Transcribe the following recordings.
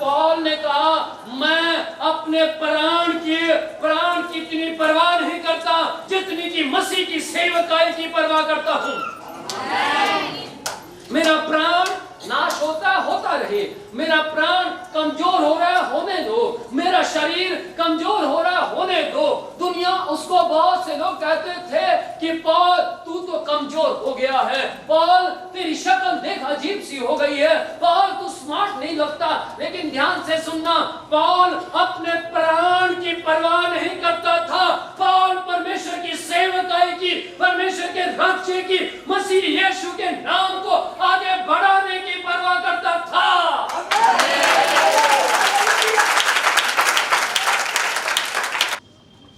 पौल ने कहा, मैं अपने प्राण की इतनी परवाह नहीं करता जितनी कि मसीह की सेवकाई की परवाह करता हूं। मेरा प्राण नाश होता रहे, मेरा प्राण कमजोर हो रहा होने दो, मेरा शरीर कमजोर हो रहा होने दो। दुनिया उसको, बहुत से लोग कहते थे कि पौल तू तो कमजोर हो गया है, पौल तेरी शक्ल देख अजीब सी हो गई है, पौल तू स्मार्ट नहीं लगता। लेकिन ध्यान से सुनना, पौल अपने प्राण की परवाह नहीं करता था। पौल परमेश्वर की सेवकाई की, परमेश्वर के राज्य की, मसीह यीशु के नाम को आगे बढ़ाने की परवाह करता था।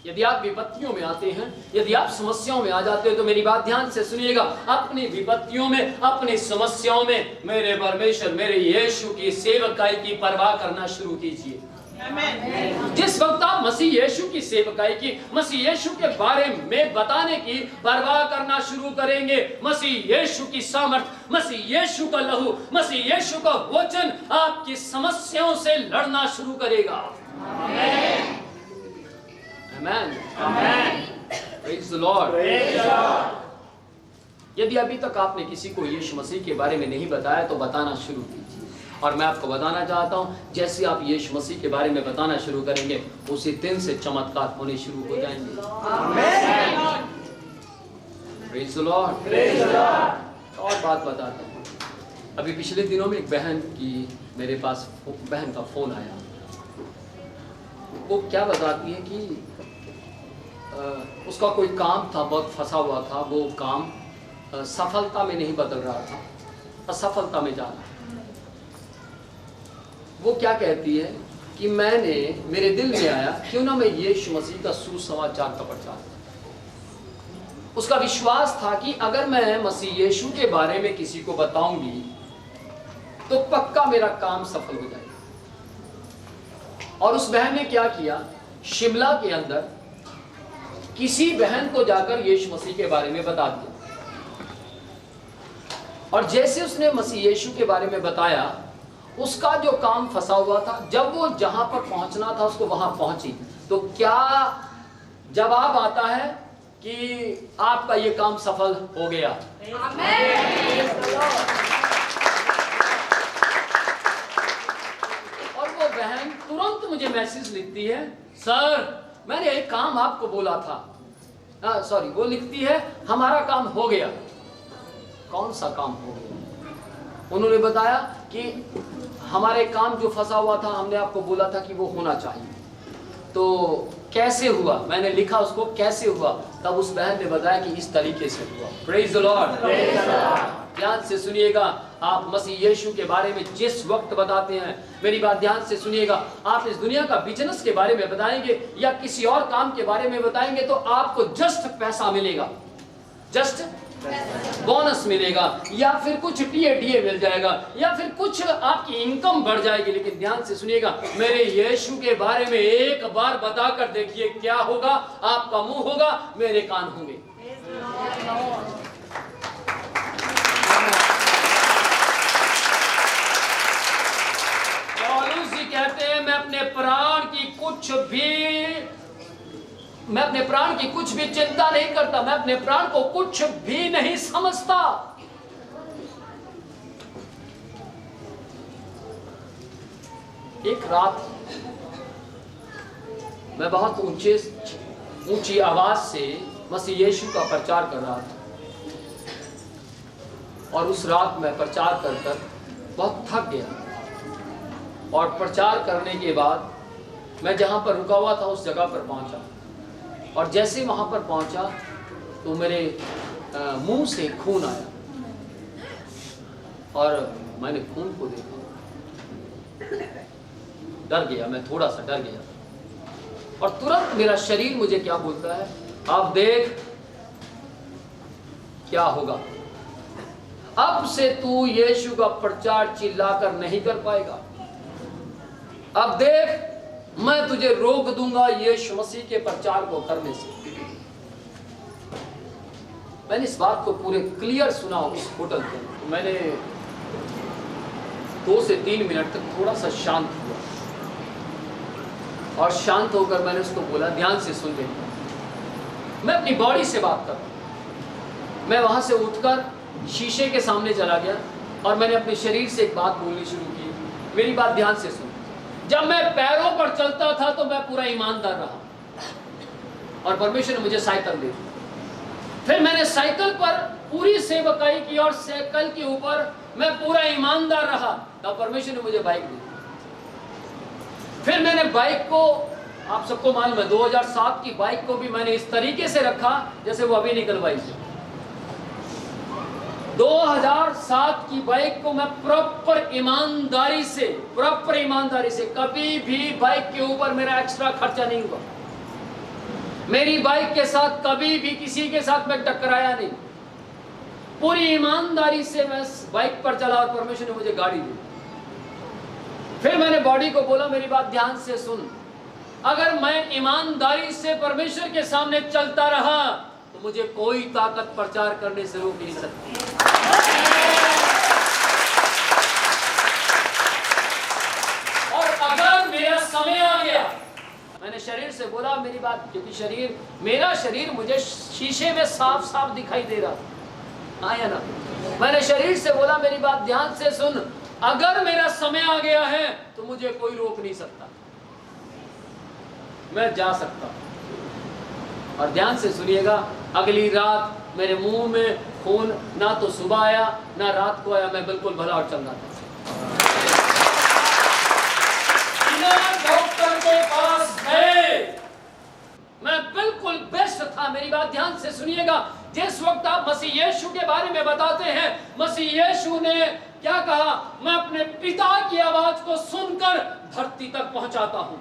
यदि आप विपत्तियों में आते हैं, यदि आप समस्याओं में आ जाते हो, तो मेरी बात ध्यान से सुनिएगा। अपनी विपत्तियों में, अपनी समस्याओं में मेरे परमेश्वर, मेरे यीशु की सेवकाई की परवाह करना शुरू कीजिए। जिस वक्त आप मसीह यीशु की सेवकाई की, मसीह यीशु के बारे में बताने की परवाह करना शुरू करेंगे, मसीह यीशु की सामर्थ, मसीह यीशु का लहू, मसीह यीशु का वचन आपकी समस्याओं से लड़ना शुरू करेगा। आमीन, आमीन, प्रेज़ द लॉर्ड। यदि अभी तक आपने किसी को यीशु मसीह के बारे में नहीं बताया तो बताना शुरू कीजिए। और मैं आपको बताना चाहता हूं, जैसे आप यीशु मसीह के बारे में बताना शुरू करेंगे, उसी दिन से चमत्कार होने शुरू हो जाएंगे। आमीन, प्रेज़ द लॉर्ड। और बात बताता हूं, अभी पिछले दिनों में एक बहन की, मेरे पास बहन का फोन आया। वो क्या बताती है कि उसका कोई काम था, बहुत फंसा हुआ था, वो काम सफलता में नहीं बदल रहा था, असफलता में जा रहा। वो क्या कहती है कि मेरे दिल में आया क्यों ना मैं यीशु मसीह का सुसमाचार का प्रचार करूं। उसका विश्वास था कि अगर मैं मसीह यीशु के बारे में किसी को बताऊंगी तो पक्का मेरा काम सफल हो जाएगा। और उस बहन ने क्या किया, शिमला के अंदर किसी बहन को जाकर यीशु मसीह के बारे में बता दिया। और जैसे उसने मसीह यीशु के बारे में बताया, उसका जो काम फंसा हुआ था, जब वो जहां पर पहुंचना था उसको वहां पहुंची, तो क्या जवाब आता है कि आपका ये काम सफल हो गया। और वो बहन तुरंत मुझे मैसेज लिखती है, सर मैंने एक काम आपको बोला था। सॉरी, वो लिखती है हमारा काम हो गया। कौन सा काम हो गया? उन्होंने बताया कि हमारे काम जो फंसा हुआ था, हमने आपको बोला था कि वो होना चाहिए, तो कैसे हुआ? मैंने लिखा उसको कैसे हुआ, तब उस बहन ने बताया कि इस तरीके से हुआ। Praise the Lord. ध्यान से सुनिएगा, आप मसीह यीशु के बारे में जिस वक्त बताते हैं, मेरी बात ध्यान से सुनिएगा, आप इस दुनिया का बिजनेस के बारे में बताएंगे या किसी और काम के बारे में बताएंगे तो आपको जस्ट पैसा मिलेगा, जस्ट बोनस मिलेगा, या फिर कुछ टीए मिल जाएगा, या फिर कुछ आपकी इनकम बढ़ जाएगी। लेकिन ध्यान से सुनिएगा, मेरे यीशु के बारे में एक बार बताकर देखिए क्या होगा। आपका मुंह होगा, मेरे कान होंगे। पौलुस जी कहते हैं, मैं अपने प्राण की कुछ भी चिंता नहीं करता, मैं अपने प्राण को कुछ भी नहीं समझता। एक रात मैं बहुत ऊंची आवाज से मसीह यीशु का प्रचार कर रहा था, और उस रात मैं प्रचार कर बहुत थक गया। और प्रचार करने के बाद मैं जहां पर रुका हुआ था उस जगह पर पहुंचा, और जैसे वहां पर पहुंचा तो मेरे मुंह से खून आया, और मैंने खून को देखा, डर गया, मैं थोड़ा सा डर गया। और तुरंत मेरा शरीर मुझे क्या बोलता है, अब देख क्या होगा, अब से तू यीशु का प्रचार चिल्लाकर नहीं कर पाएगा, अब देख मैं तुझे रोक दूंगा यीशु मसीह के प्रचार को करने से। मैंने इस बात को पूरे क्लियर सुना उस होटल पे। मैंने 2 से 3 मिनट तक थोड़ा सा शांत हुआ, और शांत होकर मैंने उसको बोला, ध्यान से सुन ले, मैं अपनी बॉडी से बात कर रहा हूं। मैं वहां से उठकर शीशे के सामने चला गया और मैंने अपने शरीर से एक बात बोलनी शुरू की। मेरी बात ध्यान से सुन। जब मैं पैरों पर चलता था तो मैं पूरा ईमानदार रहा और परमेश्वर ने मुझे साइकिल दी। फिर मैंने साइकिल पर पूरी सेवकाई की और साइकिल के ऊपर मैं पूरा ईमानदार रहा, तब परमेश्वर ने मुझे बाइक दी। फिर मैंने बाइक को, आप सबको मालूम है, 2007 की बाइक को भी मैंने इस तरीके से रखा जैसे वो अभी निकलवाई थी। 2007 की बाइक को मैं प्रॉपर ईमानदारी से कभी भी बाइक के ऊपर मेरा एक्स्ट्रा खर्चा नहीं हुआ। मेरी बाइक के साथ कभी भी किसी के साथ मैं टकराया नहीं। पूरी ईमानदारी से मैं बाइक पर चला और परमेश्वर ने मुझे गाड़ी दी। फिर मैंने बॉडी को बोला, मेरी बात ध्यान से सुन, अगर मैं ईमानदारी से परमेश्वर के सामने चलता रहा तो मुझे कोई ताकत प्रचार करने से रोक नहीं सकती। और अगर मेरा समय आ गया, मैंने शरीर से बोला, मेरी बात, क्योंकि मेरा शरीर मुझे शीशे में साफ साफ दिखाई दे रहा, हाँ या ना? मैंने शरीर से बोला, मेरी बात ध्यान से सुन, अगर मेरा समय आ गया है तो मुझे कोई रोक नहीं सकता, मैं जा सकता। और ध्यान से सुनिएगा, अगली रात मेरे मुंह में खून ना तो सुबह आया ना रात को आया, मैं बिल्कुल भला और चंगा था। डॉक्टर के पास गए, मैं बिल्कुल बेस्ट था। मेरी बात ध्यान से सुनिएगा, जिस वक्त आप मसीह यीशु के बारे में बताते हैं, मसीह यीशु ने क्या कहा, मैं अपने पिता की आवाज को सुनकर धरती तक पहुंचाता हूं,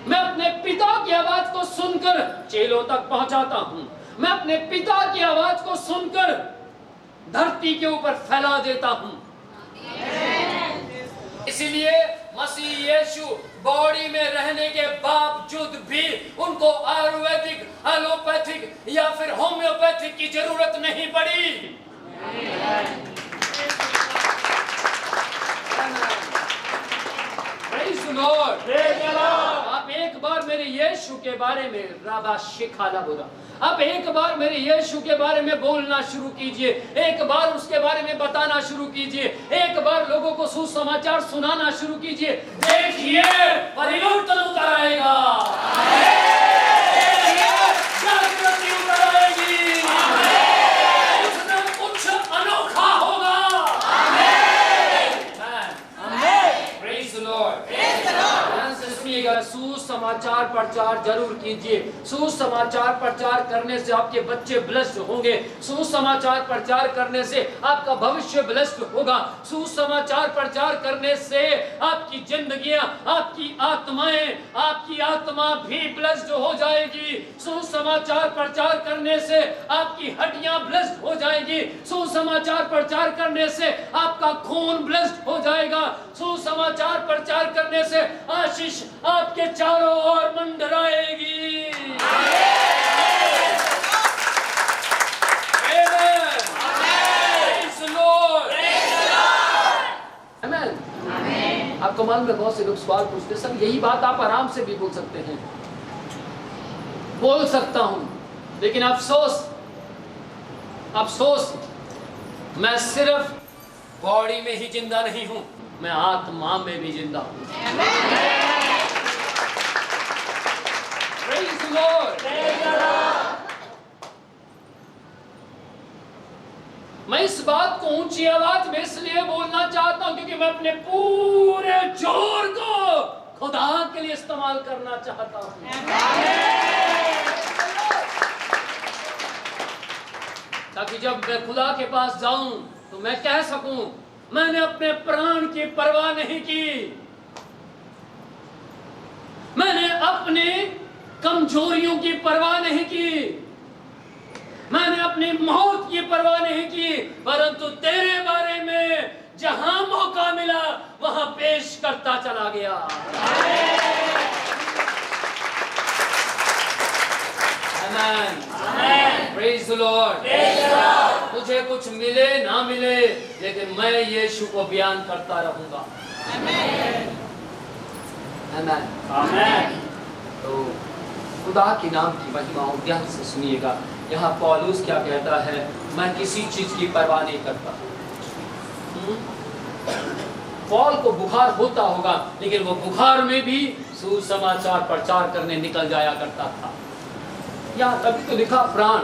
मैं अपने पिता की आवाज को सुनकर चेलों तक पहुंचाता हूं, मैं अपने पिता की आवाज को सुनकर धरती के ऊपर फैला देता हूं। इसीलिए मसीह यीशु बॉडी में रहने के बावजूद भी उनको आयुर्वेदिक, एलोपैथिक या फिर होम्योपैथिक की जरूरत नहीं पड़ी। Praise the Lord। आप एक बार मेरे यीशु के बारे में राबा शिखाला बोला, आप एक बार मेरे यीशु के बारे में बोलना शुरू कीजिए, एक बार उसके बारे में बताना शुरू कीजिए, एक बार लोगों को सुसमाचार सुनाना शुरू कीजिए। देखिए परिवर्तन उतर आएगा, जागृति उतर आएगी, कुछ न कुछ अनोखा होगा। Praise the Lord। सुसमाचार प्रचार जरूर कीजिए। सुसमाचार प्रचार करने से आपके बच्चे ब्लेस्ड होंगे, सुसमाचार प्रचार करने से आपका भविष्य ब्लेस्ड होगा, सुसमाचार प्रचार करने से आपकी जिंदगियां, आपकी आत्माएं, आपकी आत्मा भी ब्लेस्ड हो जाएगी। सुसमाचार प्रचार करने से आपकी हड्डियां ब्लेस्ड हो जाएगी, सुसमाचार प्रचार करने से आपका खून ब्लेस्ड हो जाएगा, सुसमाचार प्रचार करने से आशीष आपके चारों ओर मंडराएगी। आपको मालूम है, बहुत से लोग सवाल पूछते हैं, सब यही बात आप आराम से भी बोल सकते हैं। बोल सकता हूं, लेकिन अफसोस मैं सिर्फ बॉडी में ही जिंदा नहीं हूं, मैं आत्मा में भी जिंदा हूं। Praise the Lord। मैं इस बात को ऊंची आवाज में इसलिए बोलना चाहता हूं क्योंकि मैं अपने पूरे जोर को खुदा के लिए इस्तेमाल करना चाहता हूं, ताकि जब मैं खुदा के पास जाऊं तो मैं कह सकूं, मैंने अपने प्राण की परवाह नहीं की, मैंने अपनी कमजोरियों की परवाह नहीं की, मैंने अपनी मौत की परवाह नहीं की, परंतु तेरे बारे में जहां मौका मिला वहां पेश करता चला गया। आमेन। Praise the Lord। मुझे कुछ मिले ना मिले, लेकिन मैं यीशु को बयान करता रहूंगा। आमेन। आमेन। तो खुदा के नाम की महिमा हो, ध्यान से सुनिएगा। यहाँ पौलुस क्या कहता है, मैं किसी चीज की परवाह नहीं करता। पौल को बुखार होता होगा, लेकिन वो बुखार में भी सुसमाचार प्रचार करने निकल जाया करता था। यहाँ अभी तो लिखा प्राण,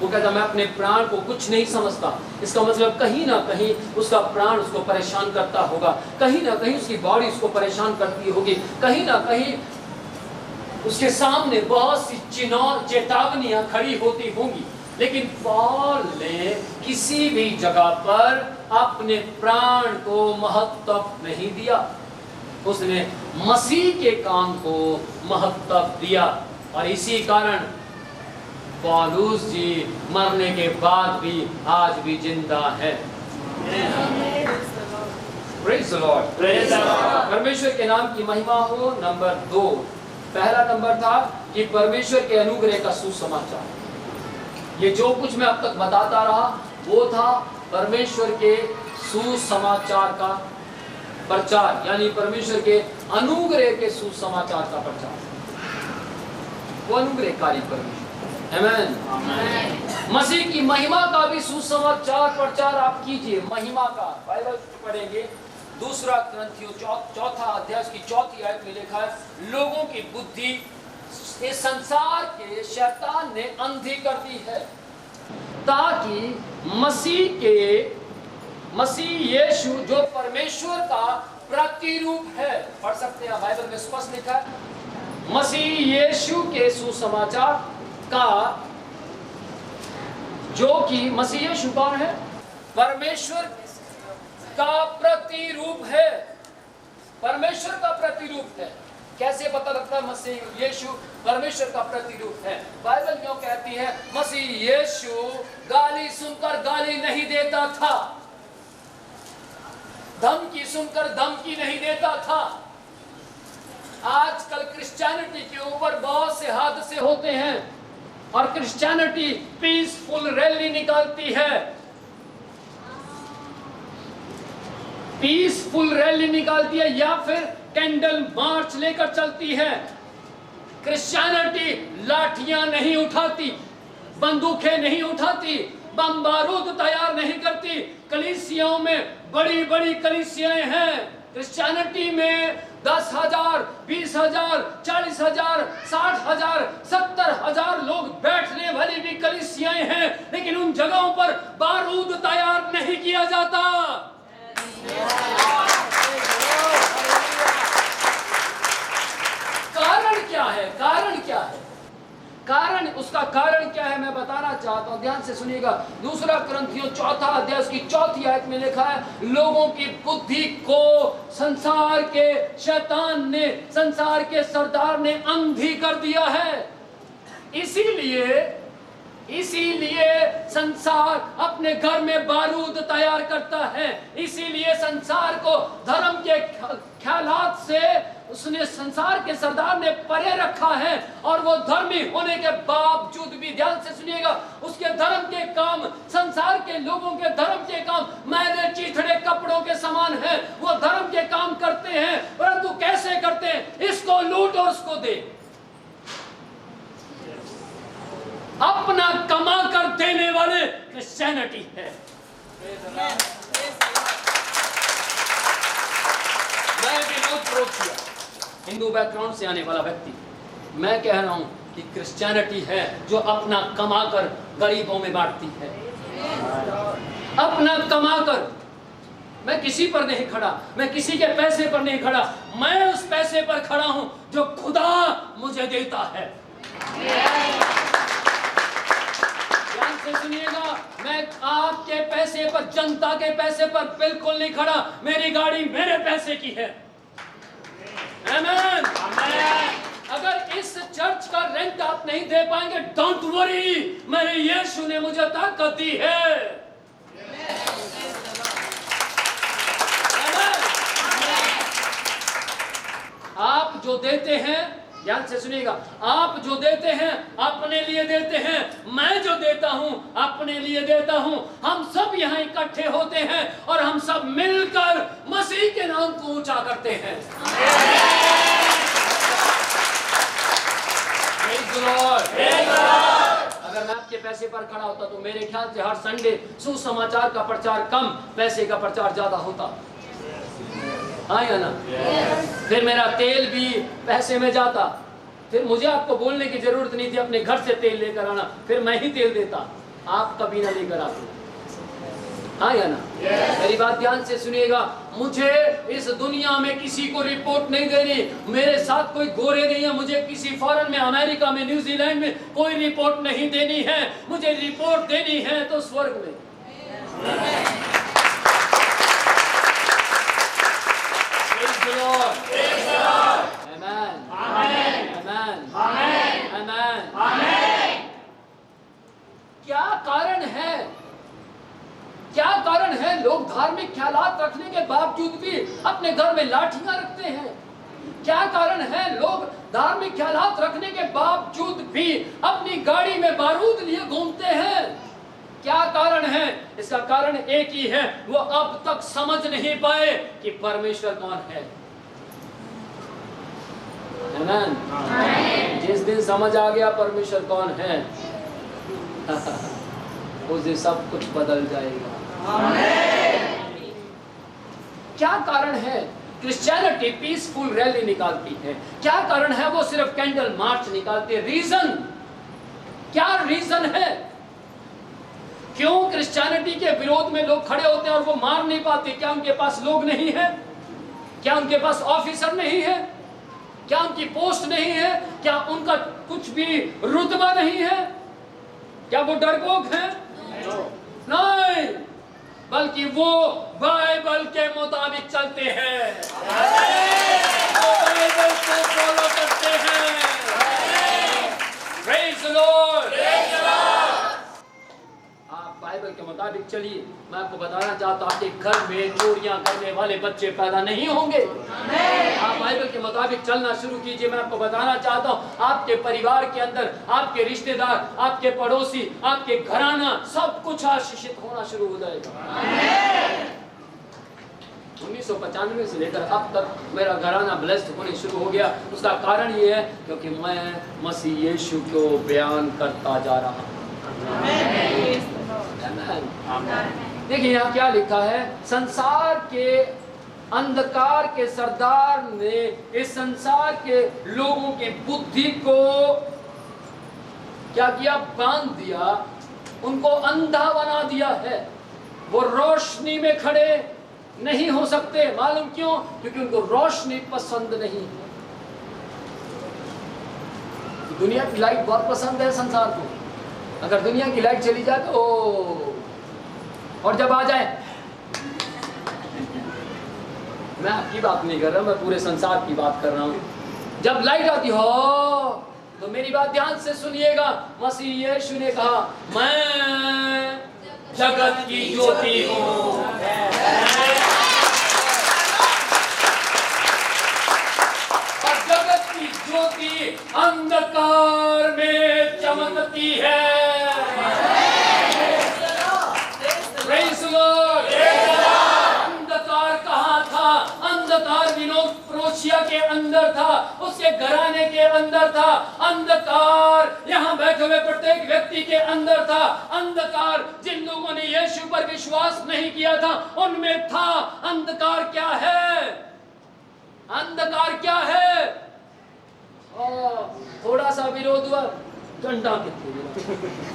वो कहता मैं अपने प्राण को कुछ नहीं समझता। इसका मतलब कहीं ना कहीं उसका प्राण उसको परेशान करता होगा, कहीं ना कहीं उसकी बॉडी उसको परेशान करती होगी, कहीं ना कहीं उसके सामने बहुत सी चेतावनियां खड़ी होती होंगी। लेकिन पौल ने किसी भी जगह पर अपने प्राण को महत्व नहीं दिया, उसने मसीह के काम को महत्व दिया। और इसी कारण पौलुस जी मरने के बाद भी आज भी जिंदा है। Praise the Lord. परमेश्वर के नाम की महिमा हो। नंबर 2, पहला नंबर था कि परमेश्वर के अनुग्रह का सुसमाचार। ये जो कुछ मैं अब तक बताता रहा वो था परमेश्वर के सुसमाचार का प्रचार, यानी परमेश्वर के अनुग्रह के सुसमाचार का प्रचार। वो अनुग्रहकारी परमेश्वर, आमेन। मसीह की महिमा का भी सुसमाचार प्रचार आप कीजिए। महिमा का बाइबल पढ़ेंगे, 2 कुरिन्थियों 4 अध्याय की 4 आयत में लिखा है, लोगों की बुद्धि इस संसार के शैतान ने अंधी कर दी है, ताकि मसीह यीशु जो परमेश्वर का प्रतिरूप है, पढ़ सकते हैं बाइबल में स्पष्ट लिखा है, मसीह यीशु के सुसमाचार का, जो कि मसीह यीशु कौन है? परमेश्वर का प्रतिरूप है। परमेश्वर का प्रतिरूप है। कैसे पता लगता है मसीह यीशु परमेश्वर का प्रतिरूप है? बाइबल यूं कहती है, मसीह यीशु गाली सुनकर गाली नहीं देता था, धमकी सुनकर धमकी नहीं देता था। आजकल क्रिश्चियनिटी के ऊपर बहुत से हादसे होते हैं और क्रिश्चियनिटी पीसफुल रैली निकालती है, पीसफुल रैली निकालती है या फिर कैंडल मार्च लेकर चलती है। क्रिश्चियनिटी लाठियां नहीं उठाती, बंदूकें नहीं उठाती, बम बारूद तैयार नहीं करती। कलीसियाओं में बड़ी बड़ी कलीसियाएं हैं। क्रिश्चियनिटी में 10,000, 20,000, 40,000, 60,000, 70,000 लोग बैठने वाली भी कलीसियाएं हैं, लेकिन उन जगहों पर बारूद तैयार नहीं किया जाता। कारण क्या है? कारण क्या है? कारण, उसका कारण क्या है मैं बताना चाहता हूं, ध्यान से सुनिएगा। 2 कुरिन्थियों 4 अध्याय की 4 आयत में लिखा है, लोगों की बुद्धि को संसार के शैतान ने, संसार के सरदार ने अंधी कर दिया है। इसीलिए संसार अपने घर में बारूद तैयार करता है। इसीलिए संसार को धर्म के ख्यालात से उसने, संसार के सरदार ने परे रखा है। और वो धर्मी होने के बावजूद भी, ध्यान से सुनिएगा, उसके धर्म के काम, संसार के लोगों के धर्म के काम मैले चीथड़े कपड़ों के समान है। वो धर्म के काम करते हैं, परंतु कैसे करते हैं? इसको लूट और उसको दे, अपना कमा कर देने वाले क्रिश्चियनिटी है। मैं विनोद प्रोचिया, हिंदू बैकग्राउंड से आने वाला व्यक्ति, मैं कह रहा हूं कि क्रिश्चियनिटी है जो अपना कमाकर गरीबों में बांटती है। अपना कमाकर, मैं किसी पर नहीं खड़ा, मैं किसी के पैसे पर नहीं खड़ा, मैं उस पैसे पर खड़ा हूं जो खुदा मुझे देता है। ध्यान से सुनिएगा, मैं आपके पैसे पर, जनता के पैसे पर बिल्कुल नहीं खड़ा। मेरी गाड़ी मेरे पैसे की है। आमीन। अगर इस चर्च का रेंट आप नहीं दे पाएंगे, डोंट वरी, मेरे यीशु ने मुझे ताकत दी है। आप जो देते हैं, ध्यान से सुनिएगा, आप जो देते हैं अपने लिए देते हैं, मैं जो देता हूं अपने लिए देता हूं। हम सब यहाँ इकट्ठे होते हैं और हम सब मिलकर मसीह के नाम को ऊंचा करते हैं। आपके पैसे पर खड़ा होता तो मेरे ख्याल से हर संडे सुसमाचार का प्रचार कम, पैसे का प्रचार ज्यादा होता। हाँ या ना? फिर मेरा तेल भी पैसे में जाता, फिर मुझे आपको बोलने की जरूरत नहीं थी अपने घर से तेल लेकर आना, फिर मैं ही तेल देता, आप कभी ना लेकर आते। हाँ या ना? मेरी बात ध्यान से सुनिएगा, मुझे इस दुनिया में किसी को रिपोर्ट नहीं देनी, मेरे साथ कोई गोरे नहीं है, मुझे किसी फॉरेन में, अमेरिका में, न्यूजीलैंड में कोई रिपोर्ट नहीं देनी है, मुझे रिपोर्ट देनी है तो स्वर्ग में। क्या कारण है, क्या कारण है लोग धार्मिक ख्यालात रखने के बावजूद भी अपने घर में लाठियां रखते हैं? क्या कारण है लोग धार्मिक ख्यालात रखने के बावजूद भी अपनी गाड़ी में बारूद लिए घूमते हैं? क्या कारण है? इसका कारण एक ही है, वो अब तक समझ नहीं पाए कि परमेश्वर कौन है। जिस दिन समझ आ गया परमेश्वर कौन है, उस दिन सब कुछ बदल जाएगा। क्या कारण है क्रिश्चियनिटी पीसफुल रैली निकालती है? क्या कारण है वो सिर्फ कैंडल मार्च निकालती है? रीजन क्या, रीजन है क्यों क्रिश्चियनिटी के विरोध में लोग खड़े होते हैं और वो मार नहीं पाते? क्या उनके पास लोग नहीं है? क्या उनके पास ऑफिसर नहीं है? क्या उनकी पोस्ट नहीं है? क्या उनका कुछ भी रुतबा नहीं है? क्या वो डरपोक हैं? नहीं, बल्कि वो बाइबल के मुताबिक चलते हैं, वो बाइबल को फॉलो करते हैं। Praise the Lord. आप बाइबल के मुताबिक चलिए। मैं आपको बताना चाहता हूँ, आपके घर में चोरियां करने वाले बच्चे पैदा नहीं होंगे। आप बाइबल के मुताबिक चलना शुरू कीजिए। मैं आपको बताना चाहता हूँ, आपके परिवार के अंदर आपके रिश्तेदार, आपके पड़ोसी, आपके घराना, सब कुछ आशीषित होना शुरू हो जाएगा। 1995 से लेकर अब तक मेरा घराना ब्लेस्ड होने शुरू हो गया। उसका कारण ये है क्योंकि मैं मसीह यीशु को बयान करता जा रहा हूँ। देखिए यहाँ क्या लिखा है, संसार के अंधकार के सरदार ने इस संसार के लोगों की बुद्धि को क्या किया? बांध दिया, उनको अंधा बना दिया है। वो रोशनी में खड़े नहीं हो सकते। मालूम क्यों? क्योंकि उनको रोशनी पसंद नहीं है। दुनिया की लाइट बहुत पसंद है संसार को। अगर दुनिया की लाइट चली जाए तो और जब आ जाए, मैं आपकी बात नहीं कर रहा, मैं पूरे संसार की बात कर रहा हूं। जब लाइट आती हो तो मेरी बात ध्यान से सुनिएगा। मसीह यीशु ने कहा, मैं जगत की ज्योति हूं। और जगत की ज्योति अंधकार में चमकती है। अंधकार कहाँ था? अंधकार विनोद प्रोशिया के अंदर था, उसके घराने के अंदर था। अंधकार यहाँ बैठे हुए प्रत्येक व्यक्ति के अंदर था। अंधकार जिन लोगों ने यीशु पर विश्वास नहीं किया था उनमें था। अंधकार क्या है? अंधकार क्या है? थोड़ा सा विरोध हुआ, डंडा कितने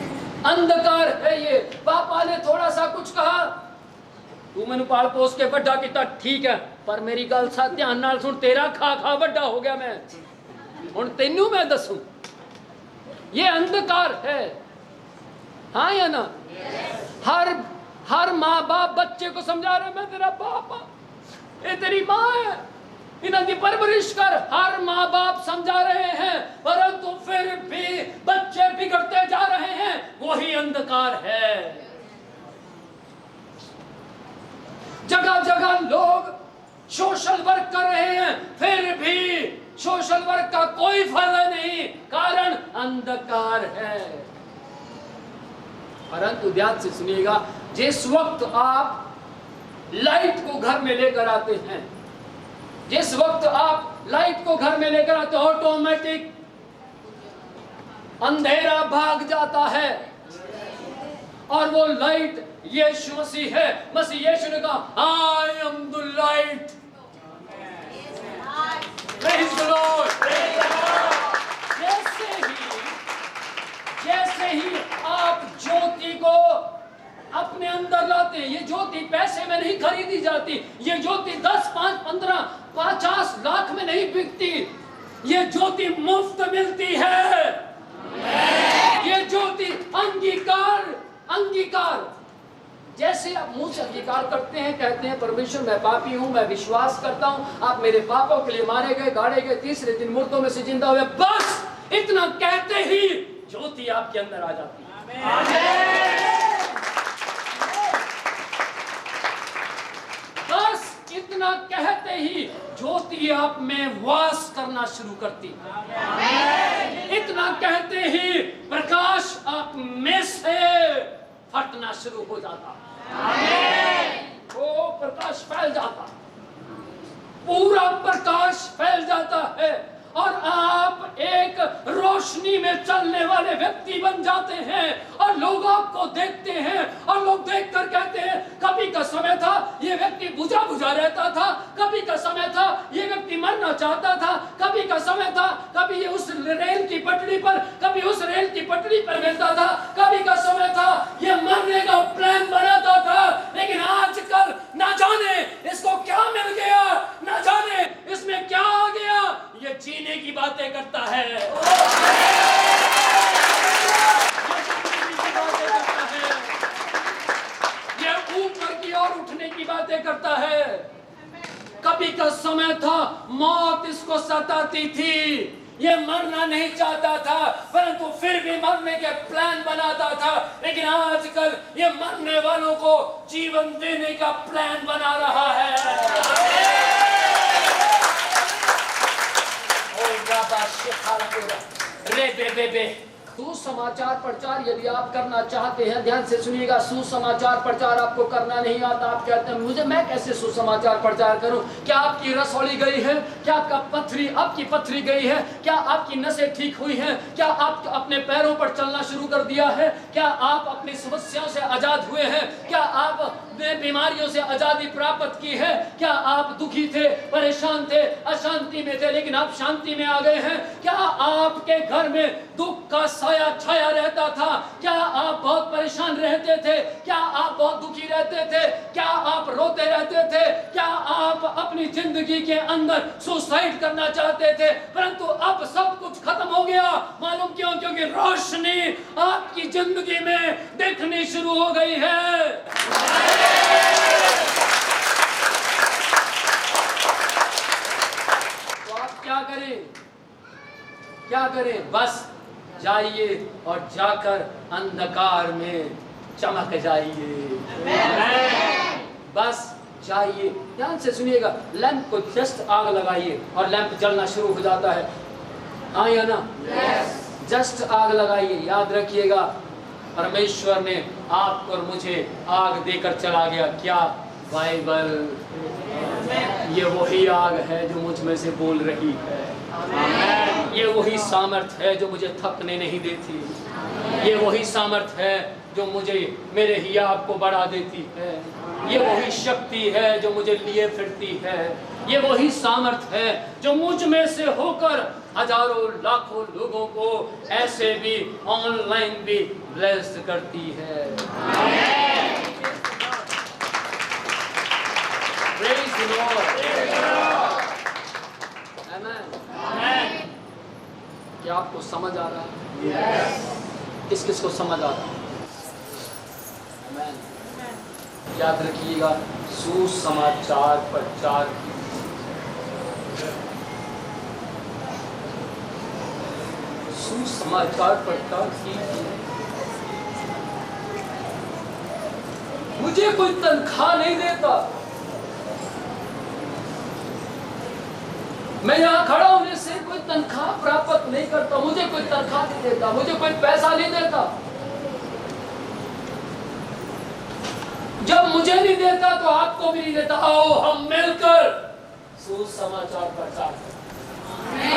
अंधकार है ये। पापा ने थोड़ा सा कुछ कहा, तू मैनू पाल पोस के बड़ा किया, ठीक है, पर मेरी गल सा ध्यान नाल सुन, तेरा खा खा बड़ा हो गया मैं, हुण तेनू मैं दसूं। ये अंधकार है। हाँ या ना? हर माँ बाप बच्चे को समझा रहे, मैं तेरा बाप, ये तेरी माँ है, इन्हां दी परवरिश कर। हर माँ बाप समझा रहे हैं, परंतु फिर भी बच्चे बिगड़ते जा रहे हैं। वही अंधकार है। जगह जगह लोग सोशल वर्क कर रहे हैं, फिर भी सोशल वर्क का कोई फायदा नहीं, कारण अंधकार है। परंतु ध्यान से सुनिएगा, जिस वक्त आप लाइट को घर में लेकर आते हैं, जिस वक्त आप लाइट को घर में लेकर आते, ऑटोमेटिक अंधेरा भाग जाता है। और वो लाइट यीशु मसीह है। मसीह यीशु ने कहा I am the light. Praise the Lord. जैसे ही आप ज्योति को अपने अंदर लाते हैं, ये ज्योति पैसे में नहीं खरीदी जाती, ये ज्योति 10, 5, 15, 50 लाख में नहीं बिकती, ये ज्योति मुफ्त मिलती है। ये ज्योति अंगीकार जैसे आप मुंह से अंगीकार करते हैं, कहते हैं परमेश्वर मैं पापी हूं, मैं विश्वास करता हूं आप मेरे पापों के लिए मारे गए, गाड़े गए, तीसरे दिन मुर्दों में से जिंदा हुए, बस इतना कहते ही ज्योति आपके अंदर आ जाती है। बस इतना कहते ही ज्योति आप में वास करना शुरू करती है। इतना कहते ही प्रकाश आप में से फटना शुरू हो जाता है। वो प्रकाश फैल जाता, पूरा प्रकाश फैल जाता है और आप एक रोशनी में चलने वाले व्यक्ति बन जाते हैं और लोग आपको देखते हैं और लोग देखकर कहते हैं कभी का समय था ये व्यक्ति बुझा बुझा रहता था, कभी का समय था ये व्यक्ति मरना चाहता था, कभी का समय था कभी ये उस रेल की पटरी पर, कभी उस रेल की पटरी पर मिलता था, कभी का समय था ये मरने का प्लान बनाता था, लेकिन आजकल ना जाने इसको क्या मिल गया, ना जाने इसमें क्या आ गया, ये जीने की बातें करता है। ये ऊपर की ओर उठने की बातें करता है। कभी का समय था मौत इसको सताती थी, ये मरना नहीं चाहता था परंतु फिर भी मरने के प्लान बनाता था, लेकिन आजकल ये मरने वालों को जीवन देने का प्लान बना रहा है। सुसमाचार प्रचार यदि आप करना चाहते हैं, ध्यान से सुनिएगा, सुसमाचार प्रचार आपको करना नहीं आता। आप कहते हैं मुझे, मैं कैसे सुसमाचार प्रचार करूं? क्या आपकी रसौली गई है? क्या आपकी पथरी गई है? क्या आपकी नसें ठीक हुई हैं? क्या आप अपने पैरों पर चलना शुरू कर दिया है? क्या आप अपनी समस्याओं से आजाद हुए हैं? क्या आपने बीमारियों से आजादी प्राप्त की है? क्या आप दुखी थे, परेशान थे, अशांति में थे, लेकिन आप शांति में आ गए हैं? क्या आपके घर में दुख का साया छाया रहता था? क्या आप बहुत परेशान रहते थे? क्या आप बहुत दुखी रहते थे? क्या आप रोते रहते थे? क्या आप अपनी जिंदगी के अंदर सुसाइड करना चाहते थे? परंतु अब सब कुछ खत्म हो गया। मालूम क्यों? क्योंकि रोशनी आपकी जिंदगी में दिखनी शुरू हो गई है। तो आप क्या करें? क्या करें? बस जाइए और जाकर अंधकार में चमक जाइए। बस जाइए, ध्यान से सुनिएगा, लैंप को जस्ट आग लगाइए और लैंप जलना शुरू हो जाता है। हाँ या ना? जस्ट आग लगाइए। याद रखिएगा, परमेश्वर ने आपको और मुझे आग देकर चला गया। क्या? बाइबल। ये वही आग है जो मुझ में से बोल रही है। ये वही सामर्थ है जो मुझे थकने नहीं देती। ये वही सामर्थ है जो मुझे मेरे हियाब को बढ़ा देती है। ये वही शक्ति है जो मुझे लिए फिरती है। ये वही सामर्थ है जो मुझ में से होकर हजारों लाखों लोगों को ऐसे भी ऑनलाइन भी ब्लेस्ड करती है। Praise the Lord. Amen. क्या आपको समझ आ रहा है? Yes. किस किस को समझ आ रहा है? Amen. याद रखिएगा, सुसमाचार प्रचार की मुझे कोई तनख्वाह नहीं देता। मैं यहाँ खड़ा होने से कोई तनख्वाह प्राप्त नहीं करता, मुझे कोई तनख्वाह नहीं देता, मुझे कोई पैसा नहीं देता। जब मुझे नहीं देता तो आपको भी नहीं देता। आओ हम मिलकर सुसमाचार प्रचार करें।